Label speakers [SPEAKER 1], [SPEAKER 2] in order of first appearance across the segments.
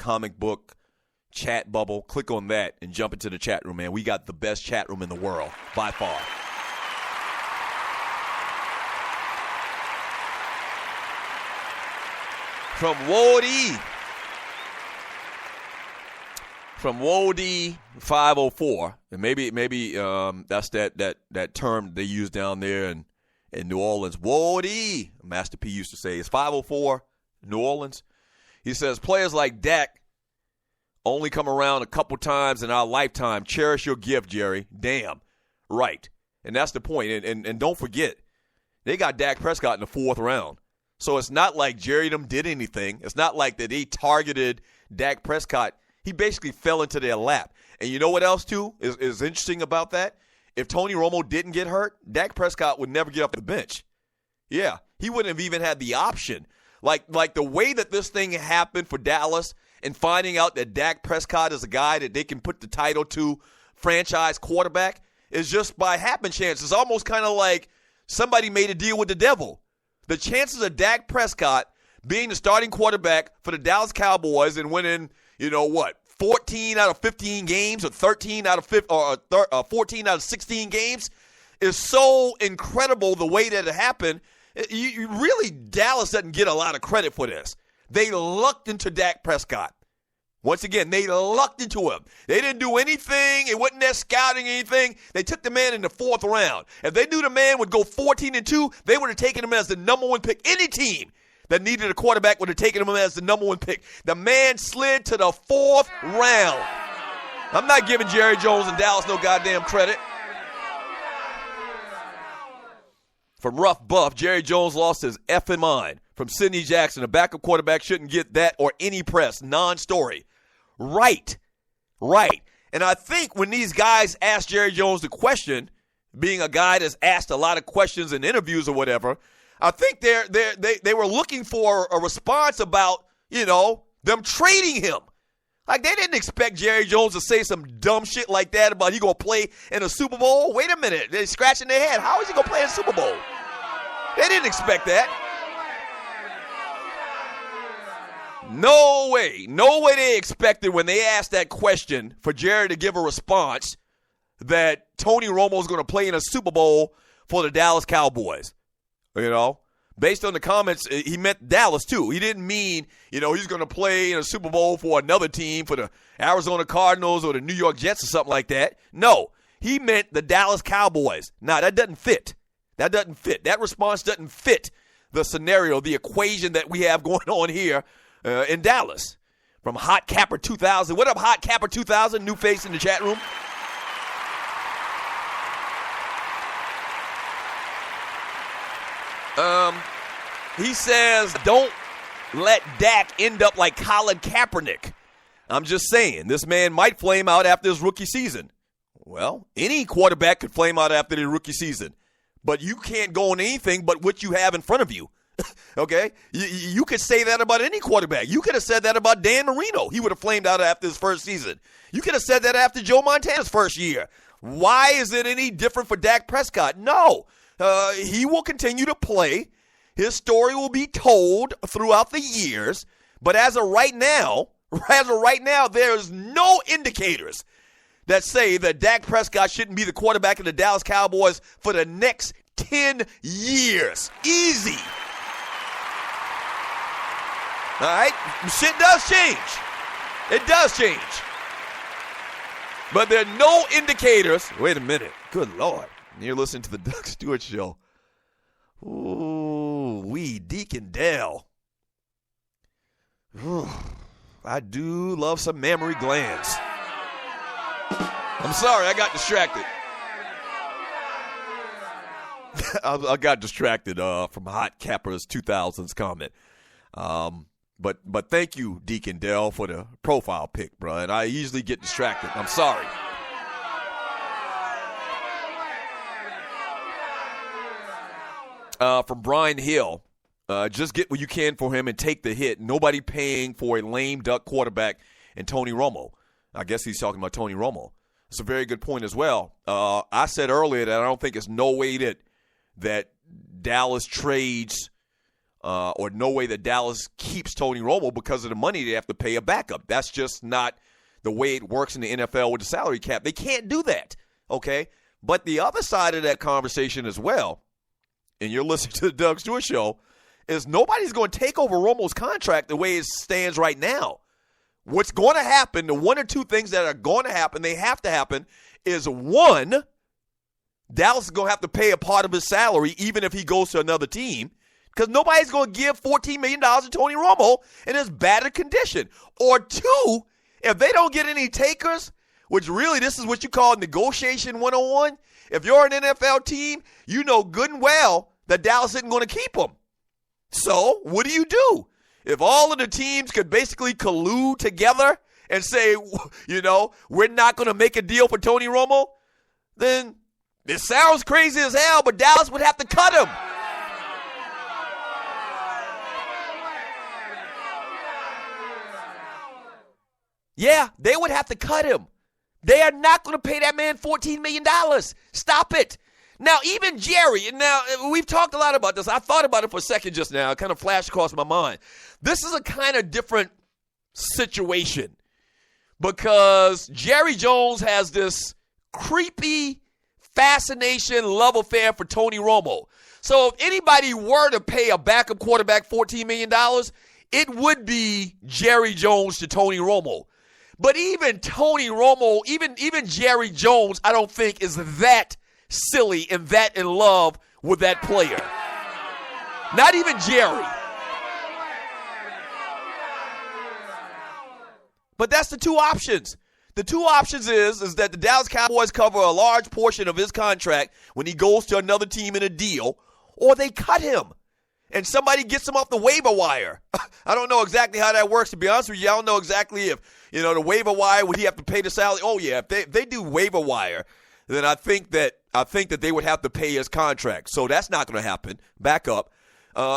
[SPEAKER 1] comic book chat bubble, click on that and jump into the chat room, man. We got the best chat room in the world by far. From Wody 504, and maybe that's that term they use down there in New Orleans. Wody, Master P used to say, it's 504 New Orleans. He says players like Dak only come around a couple times in our lifetime. Cherish your gift, Jerry. Damn right, and that's the point. And don't forget, they got Dak Prescott in the 4th round. So it's not like Jerry them did anything. It's not like that he targeted Dak Prescott. He basically fell into their lap. And you know what else, too, is interesting about that? If Tony Romo didn't get hurt, Dak Prescott would never get up the bench. Yeah, he wouldn't have even had the option. Like the way that this thing happened for Dallas and finding out that Dak Prescott is a guy that they can put the title to franchise quarterback is just by happenstance. It's almost kind of like somebody made a deal with the devil. The chances of Dak Prescott being the starting quarterback for the Dallas Cowboys and winning, 14 out of 15 games or 13 out of 14 out of 16 games is so incredible the way that it happened. You really, Dallas doesn't get a lot of credit for this. They lucked into Dak Prescott. Once again, they lucked into him. They didn't do anything. It wasn't their scouting or anything. They took the man in the 4th round. If they knew the man would go 14-2, they would have taken him as the number 1 pick. Any team that needed a quarterback would have taken him as the number 1 pick. The man slid to the 4th round. I'm not giving Jerry Jones and Dallas no goddamn credit. From Rough Buff, Jerry Jones lost his effing mind. From Sidney Jackson, a backup quarterback shouldn't get that or any press. Non-story. Right. And I think when these guys asked Jerry Jones the question, being a guy that's asked a lot of questions in interviews or whatever, I think they were looking for a response about, them trading him. Like, they didn't expect Jerry Jones to say some dumb shit like that about he going to play in a Super Bowl. Wait a minute. They're scratching their head. How is he going to play in a Super Bowl? They didn't expect that. No way they expected when they asked that question for Jerry to give a response that Tony Romo is going to play in a Super Bowl for the Dallas Cowboys. Based on the comments, he meant Dallas too. He didn't mean, he's going to play in a Super Bowl for another team, for the Arizona Cardinals or the New York Jets or something like that. No, he meant the Dallas Cowboys. Now, that doesn't fit. That response doesn't fit the scenario, the equation that we have going on here in Dallas. From Hot Capper 2000. What up, Hot Capper 2000? New face in the chat room. He says, don't let Dak end up like Colin Kaepernick. I'm just saying, this man might flame out after his rookie season. Well, any quarterback could flame out after their rookie season. But you can't go on anything but what you have in front of you. Okay? You could say that about any quarterback. You could have said that about Dan Marino. He would have flamed out after his first season. You could have said that after Joe Montana's first year. Why is it any different for Dak Prescott? No. He will continue to play. His story will be told throughout the years. But as of right now, there's no indicators that say that Dak Prescott shouldn't be the quarterback of the Dallas Cowboys for the next 10 years. Easy. All right? Shit does change. It does change. But there are no indicators. Wait a minute. Good Lord. You're listening to the Doug Stewart Show. Ooh, Deacon Dale. Ooh, I do love some mammary glands. I'm sorry, I got distracted. I got distracted from Hot Capper's 2000s comment. But thank you, Deacon Dell, for the profile pic, bro. And I easily get distracted. I'm sorry. From Brian Hill, just get what you can for him and take the hit. Nobody paying for a lame duck quarterback and Tony Romo. I guess he's talking about Tony Romo. It's a very good point as well. I said earlier that I don't think there's no way that Dallas trades or no way that Dallas keeps Tony Romo because of the money they have to pay a backup. That's just not the way it works in the NFL with the salary cap. They can't do that, okay? But the other side of that conversation as well, and you're listening to the Doug Stewart Show, is nobody's going to take over Romo's contract the way it stands right now. What's going to happen, the one or two things that are going to happen, they have to happen, is one, Dallas is going to have to pay a part of his salary even if he goes to another team, because nobody's going to give $14 million to Tony Romo in his battered condition. Or two, if they don't get any takers, which really this is what you call negotiation 101, if you're an NFL team, you know good and well that Dallas isn't going to keep him. So what do? If all of the teams could basically collude together and say, we're not going to make a deal for Tony Romo, then it sounds crazy as hell, but Dallas would have to cut him. Yeah, they would have to cut him. They are not going to pay that man $14 million. Stop it. Now, even Jerry, we've talked a lot about this. I thought about it for a second just now. It kind of flashed across my mind. This is a kind of different situation because Jerry Jones has this creepy fascination, love affair for Tony Romo. So if anybody were to pay a backup quarterback $14 million, it would be Jerry Jones to Tony Romo. But even Tony Romo, even Jerry Jones, I don't think is that silly and that in love with that player. Not even Jerry. But that's the two options. The two options is that the Dallas Cowboys cover a large portion of his contract when he goes to another team in a deal, or they cut him and somebody gets him off the waiver wire. I don't know exactly how that works, to be honest with you. I don't know exactly if, the waiver wire, would he have to pay the salary? Oh, yeah, if they do waiver wire, then I think that they would have to pay his contract. So that's not going to happen. Back up.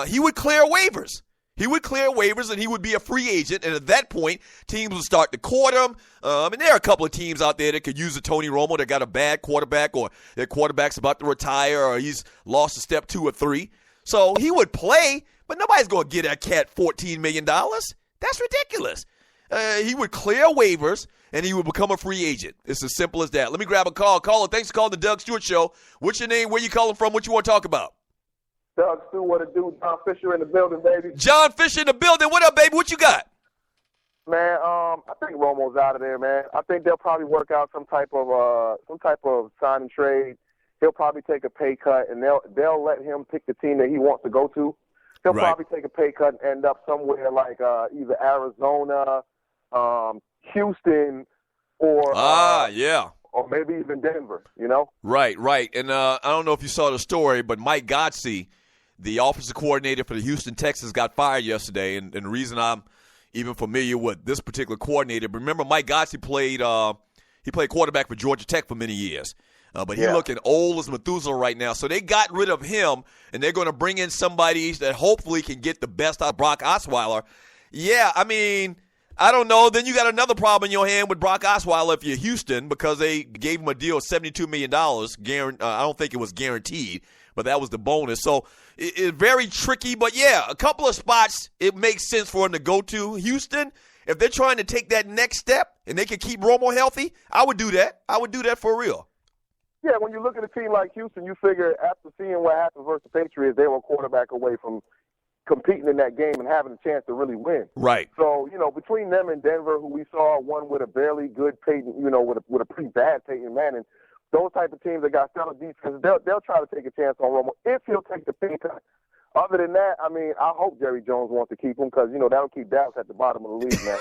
[SPEAKER 1] He would clear waivers. And he would be a free agent. And at that point, teams would start to court him. And there are a couple of teams out there that could use a Tony Romo that got a bad quarterback, or their quarterback's about to retire, or he's lost a step 2 or 3. So he would play, but nobody's going to get that cat $14 million. That's ridiculous. He would clear waivers, and he would become a free agent. It's as simple as that. Let me grab a call. Caller, thanks for calling the Doug Stewart Show. What's your name? Where you calling from? What you want to talk about?
[SPEAKER 2] Doug Stewart, what it do? John Fisher in the building, baby.
[SPEAKER 1] John Fisher in the building. What up, baby? What you got?
[SPEAKER 2] Man, I think Romo's out of there, man. I think they'll probably work out some type of sign and trade. He'll probably take a pay cut, and they'll let him pick the team that he wants to go to. He'll probably take a pay cut and end up somewhere like either Arizona, Houston, or or maybe even Denver.
[SPEAKER 1] Right. And I don't know if you saw the story, but Mike Godsey, the offensive coordinator for the Houston Texans, got fired yesterday. And the reason I'm even familiar with this particular coordinator, remember Mike Godsey played quarterback for Georgia Tech for many years. But he's looking old as Methuselah right now. So they got rid of him, and they're going to bring in somebody that hopefully can get the best out of Brock Osweiler. Yeah, I mean, I don't know. Then you got another problem in your hand with Brock Osweiler if you're Houston, because they gave him a deal of $72 million. I don't think it was guaranteed, but that was the bonus. So it's very tricky. But, yeah, a couple of spots it makes sense for him to go to. Houston, if they're trying to take that next step and they can keep Romo healthy, I would do that. I would do that for real.
[SPEAKER 2] Yeah, when you look at a team like Houston, you figure after seeing what happened versus the Patriots, they were a quarterback away from competing in that game and having a chance to really win.
[SPEAKER 1] Right.
[SPEAKER 2] So, between them and Denver, who we saw one with a barely good Peyton, with a pretty bad Peyton Manning, those type of teams that got stellar defense, they'll try to take a chance on Romo if he'll take the pay cut. Other than that, I mean, I hope Jerry Jones wants to keep him because, that'll keep Dallas at the bottom of the league, man.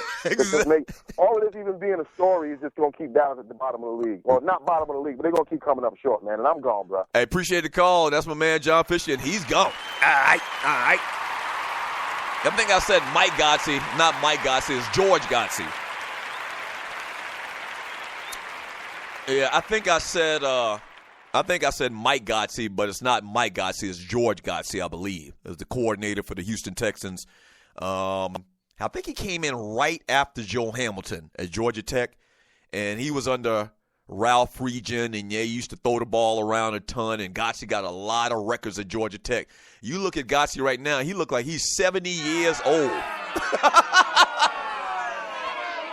[SPEAKER 2] All of this even being a story is just going to keep Dallas at the bottom of the league. Well, not bottom of the league, but they're going to keep coming up short, man, and I'm gone, bro.
[SPEAKER 1] Hey, appreciate the call. That's my man, John Fisher, and he's gone. All right. I think I said Mike Godsey, not Mike Godsey. It's George Godsey. Yeah, I think I said Mike Godsey, but it's not Mike Godsey. It's George Godsey, I believe, as the coordinator for the Houston Texans. I think he came in right after Joe Hamilton at Georgia Tech, and he was under Ralph region, and they used to throw the ball around a ton, and Gotsi got a lot of records at Georgia Tech. You look at Gotsi right now, he look like he's 70 years old.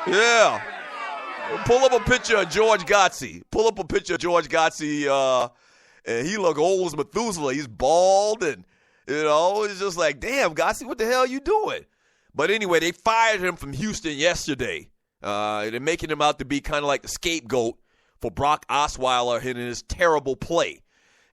[SPEAKER 1] Yeah. Pull up a picture of George Gotsi. And he look old as Methuselah. He's bald, and, it's just like, damn, Gotsi, what the hell are you doing? But anyway, they fired him from Houston yesterday. They're making him out to be kind of like the scapegoat for Brock Osweiler hitting his terrible play.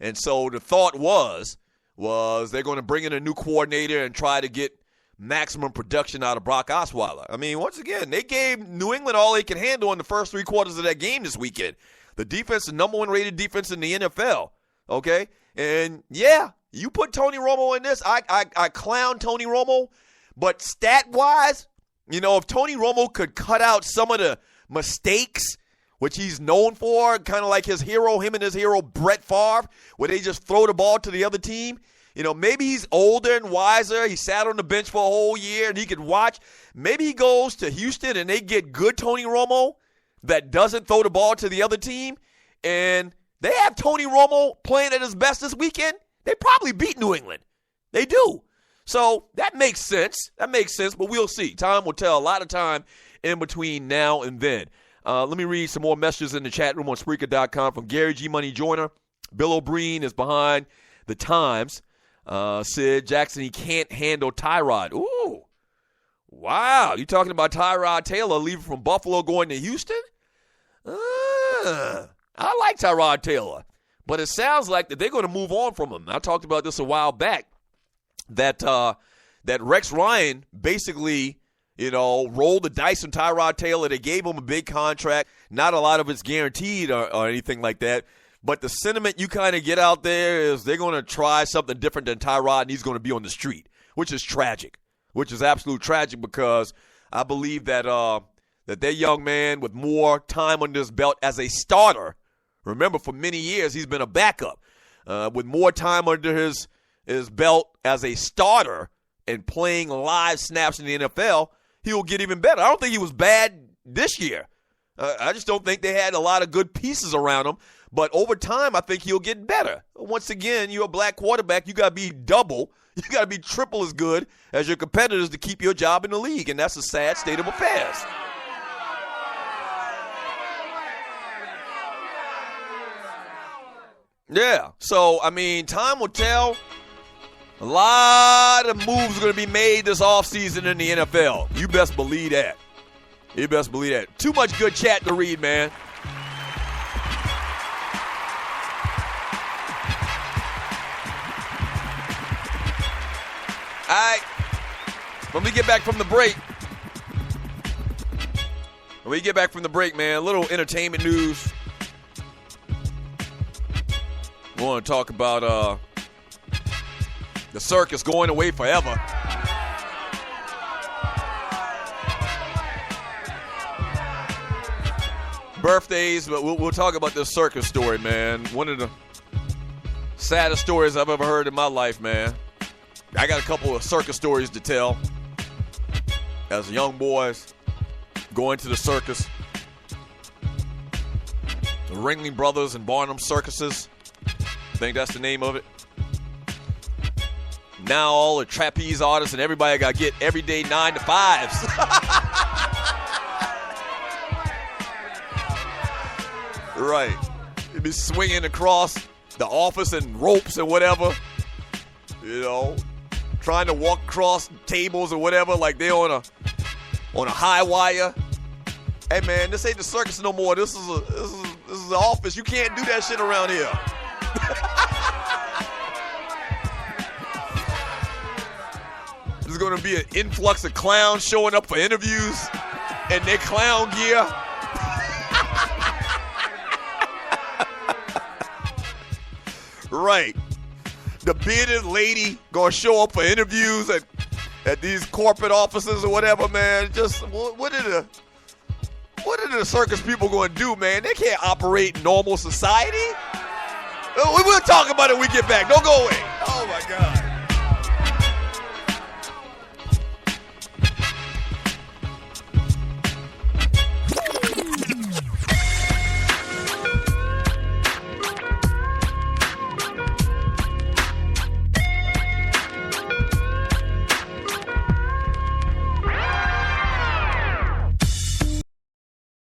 [SPEAKER 1] And so the thought was they're going to bring in a new coordinator and try to get maximum production out of Brock Osweiler. I mean, once again, they gave New England all they could handle in the first 3 quarters of that game this weekend. The defense, the number 1 rated defense in the NFL, okay? And, yeah, you put Tony Romo in this. I clown Tony Romo, but stat-wise, if Tony Romo could cut out some of the mistakes, which he's known for, kind of like him and his hero Brett Favre, where they just throw the ball to the other team. Maybe he's older and wiser. He sat on the bench for a whole year and he could watch. Maybe he goes to Houston and they get good Tony Romo that doesn't throw the ball to the other team, and they have Tony Romo playing at his best this weekend. They probably beat New England. They do. So that makes sense. But we'll see. Time will tell. A lot of time in between now and then. Let me read some more messages in the chat room on Spreaker.com from Gary G. Money Joyner. Bill O'Brien is behind the times. Sid Jackson, he can't handle Tyrod. Ooh. Wow. You talking about Tyrod Taylor leaving from Buffalo going to Houston? I like Tyrod Taylor. But it sounds like that they're going to move on from him. I talked about this a while back. That Rex Ryan basically rolled the dice on Tyrod Taylor. They gave him a big contract. Not a lot of it's guaranteed or anything like that. But the sentiment you kind of get out there is they're going to try something different than Tyrod, and he's going to be on the street, which is tragic, which is absolute tragic, because I believe that that young man with more time under his belt as a starter, remember for many years he's been a backup, with more time under his belt as a starter and playing live snaps in the NFL, he will get even better. I don't think he was bad this year. I just don't think they had a lot of good pieces around him. But over time, I think he'll get better. Once again, you're a black quarterback. You got to be double. You got to be triple as good as your competitors to keep your job in the league, and that's a sad state of affairs. Yeah, so, I mean, time will tell. A lot of moves are going to be made this offseason in the NFL. You best believe that. Too much good chat to read, man. All right, when we get back from the break, man, a little entertainment news. We want to talk about the circus going away forever. Birthdays, but we'll talk about this circus story, man. One of the saddest stories I've ever heard in my life, man. I got a couple of circus stories to tell. As young boys going to the circus. The Ringling Brothers and Barnum Circuses. I think that's the name of it. Now all the trapeze artists and everybody got to get everyday 9 to 5s. Right. You'd be swinging across the office and ropes and whatever. Trying to walk across tables or whatever like they're on a high wire. Hey man, this ain't the circus no more. This is the office. You can't do that shit around here. There's gonna be an influx of clowns showing up for interviews in their clown gear. Right. The bearded lady gonna show up for interviews at these corporate offices or whatever, man. Just what are the circus people gonna do, man? They can't operate in normal society. We'll talk about it when we get back. Don't go away. Oh my God.